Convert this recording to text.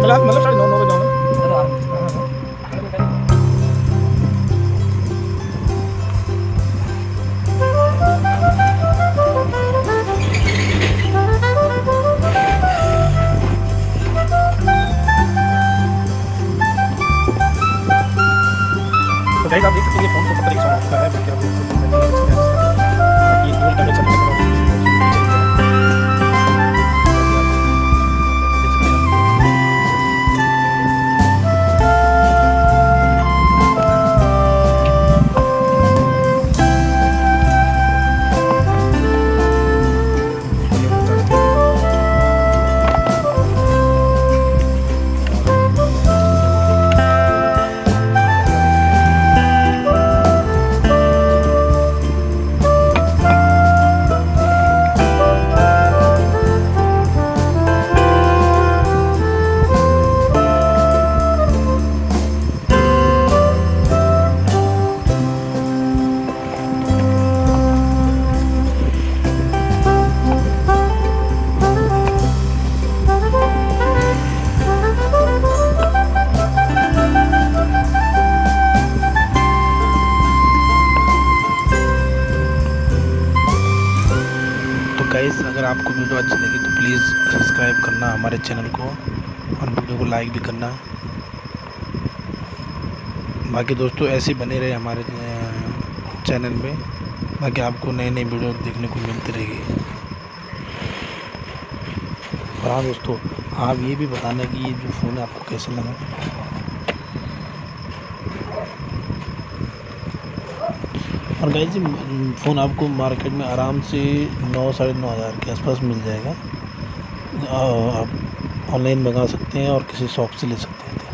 मतलब 9:30 बजे जाऊँगा। तो गाइस आप देख सकते हैं ये फ़ोन 71 का है, बाकी आप देख सकते हैं बाकी डुअल कैमरा चलने के बाद गाइस अगर आपको वीडियो अच्छी लगी तो प्लीज़ सब्सक्राइब करना हमारे चैनल को और वीडियो को लाइक भी करना। बाकी दोस्तों ऐसे बने रहे हमारे चैनल में, बाकी आपको नई नई वीडियो देखने को मिलती रहेगी। और हाँ दोस्तों, आप ये भी बताना कि ये जो फ़ोन है आपको कैसा लगा। और गाइस जी फ़ोन आपको मार्केट में आराम से 9 साढ़े 9 हज़ार के आसपास मिल जाएगा। आप ऑनलाइन मंगा सकते हैं और किसी शॉप से ले सकते हैं।